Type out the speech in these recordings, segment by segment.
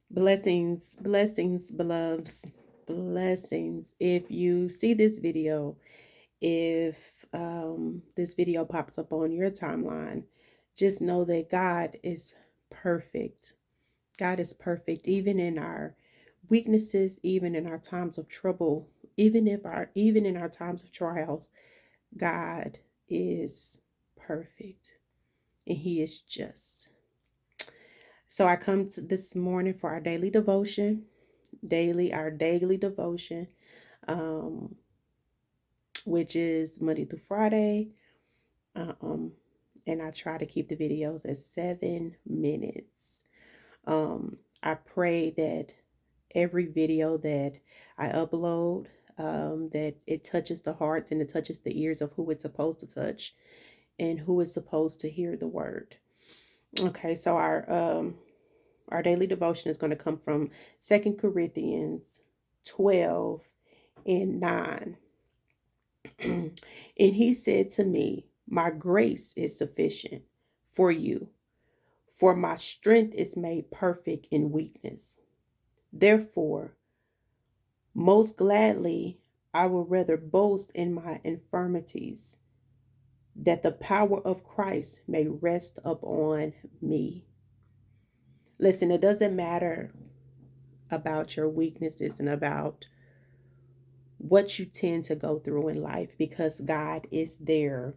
Blessings, blessings, beloveds, blessings. If you see this video, if this video pops up on your timeline, just know that God is perfect. God is perfect, even in our weaknesses, even in our times of trouble, even in our times of trials. God is perfect, and He is just. So I come to this morning for our daily devotion. Our daily devotion, um, which is Monday through Friday. Um, and I try to keep the videos at 7 minutes. I pray that every video that I upload, that it touches the hearts and it touches the ears of who it's supposed to touch and who is supposed to hear the word. Okay, so our daily devotion is going to come from 2 Corinthians 12:9. And he said to me, "My grace is sufficient for you, for my strength is made perfect in weakness. Therefore, most gladly, I will rather boast in my infirmities, that the power of Christ may rest upon me." Listen, it doesn't matter about your weaknesses and about what you tend to go through in life, because God is there.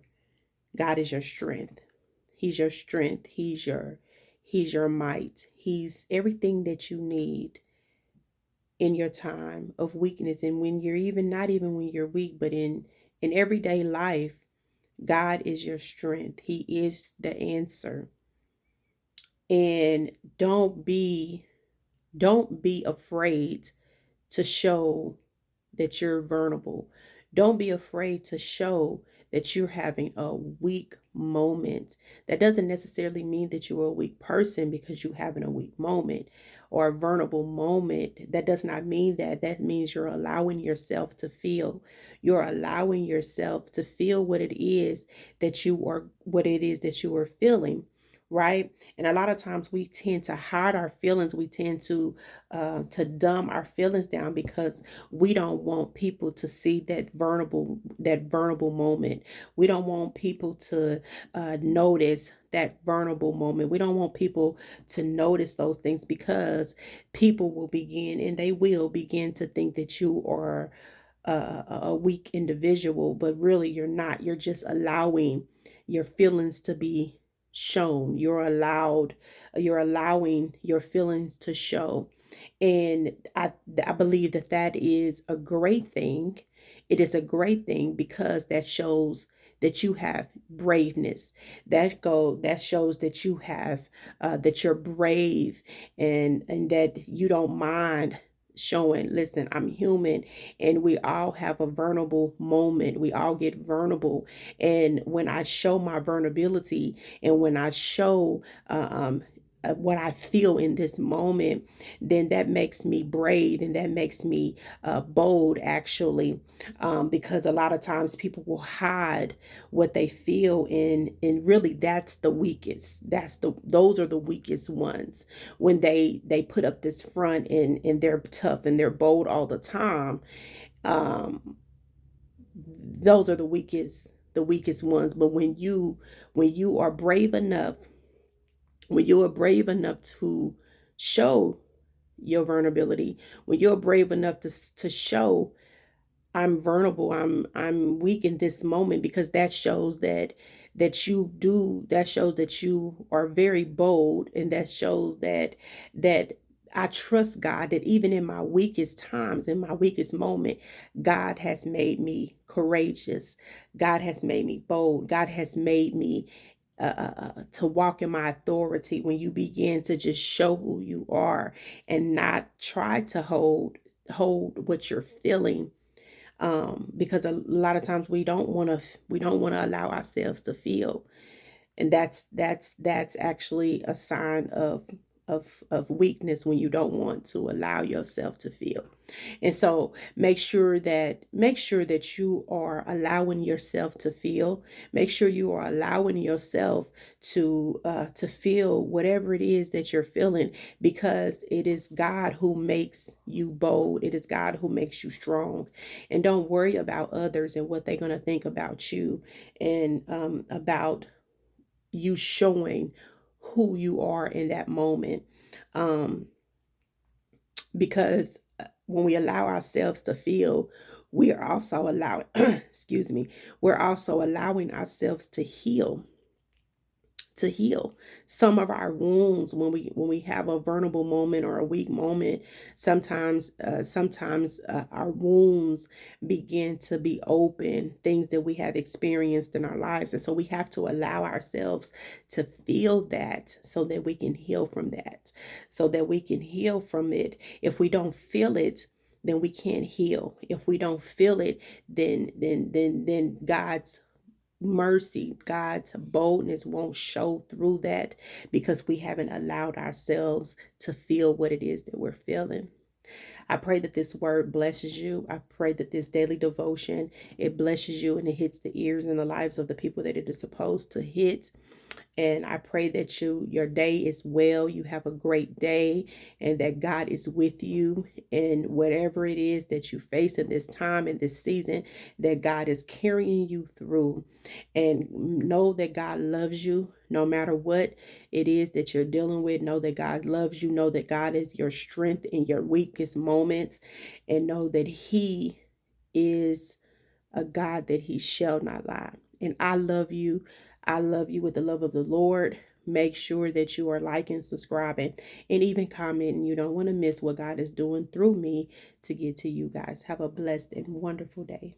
God is your strength. He's your strength. He's your might. He's everything that you need in your time of weakness. And when you're even not even when you're weak, but in everyday life, God is your strength. He is the answer. And don't be afraid to show that you're vulnerable. Don't be afraid to show that you're having a weak moment. That doesn't necessarily mean that you're a weak person because you're having a weak moment or a vulnerable moment. That does not mean that. That means you're allowing yourself to feel. You're allowing yourself to feel what it is that you are feeling, right? And a lot of times we tend to hide our feelings. We tend to dumb our feelings down because we don't want people to see that vulnerable moment. We don't want people to notice that vulnerable moment. We don't want people to notice those things, because people will begin, and they will begin, to think that you are a weak individual, but really you're not. You're just allowing your feelings to be shown. You're allowing your feelings to show. And I believe that is a great thing. It is a great thing because that shows that you have braveness. That shows that that you're brave, and that you don't mind showing. Listen, I'm human, and we all have a vulnerable moment. We all get vulnerable. And when I show my vulnerability, and when I show what I feel in this moment, then that makes me brave, and that makes me bold, actually, because a lot of times people will hide what they feel, and really that's the weakest. Those are the weakest ones, when they put up this front, and they're tough and they're bold all the time. Um, those are the weakest ones. But when you are brave enough, when you are brave enough to show your vulnerability, when you're brave enough to show, I'm vulnerable, I'm weak in this moment, because that shows that you are very bold, and that shows that I trust God, that even in my weakest times, in my weakest moment, God has made me courageous. God has made me bold. God has made me to walk in my authority. When you begin to just show who you are, and not try to hold what you're feeling, because a lot of times we don't want to allow ourselves to feel. And that's actually a sign of of weakness when you don't want to allow yourself to feel. And so make sure that you are allowing yourself to feel. Make sure you are allowing yourself to feel whatever it is that you're feeling, because it is God who makes you bold. It is God who makes you strong. And don't worry about others and what they're going to think about you, and about you showing who you are in that moment. Um, because when we allow ourselves to feel, we are also allowing, excuse me, we're also allowing ourselves to heal some of our wounds. When we have a vulnerable moment or a weak moment, sometimes our wounds begin to be open, things that we have experienced in our lives. And so we have to allow ourselves to feel that, so that we can heal from that, so that we can heal from it. If we don't feel it, then we can't heal. If we don't feel it, then God's mercy, God's boldness won't show through that, because we haven't allowed ourselves to feel what it is that we're feeling. I pray that this word blesses you. I pray that this daily devotion, it blesses you and it hits the ears and the lives of the people that it is supposed to hit. And I pray that your day is well, you have a great day, and that God is with you in whatever it is that you face in this time, in this season, that God is carrying you through. And know that God loves you no matter what it is that you're dealing with. Know that God loves you. Know that God is your strength in your weakest moments, and know that He is a God that He shall not lie. And I love you. I love you with the love of the Lord. Make sure that you are liking, subscribing, and even commenting. You don't want to miss what God is doing through me to get to you guys. Have a blessed and wonderful day.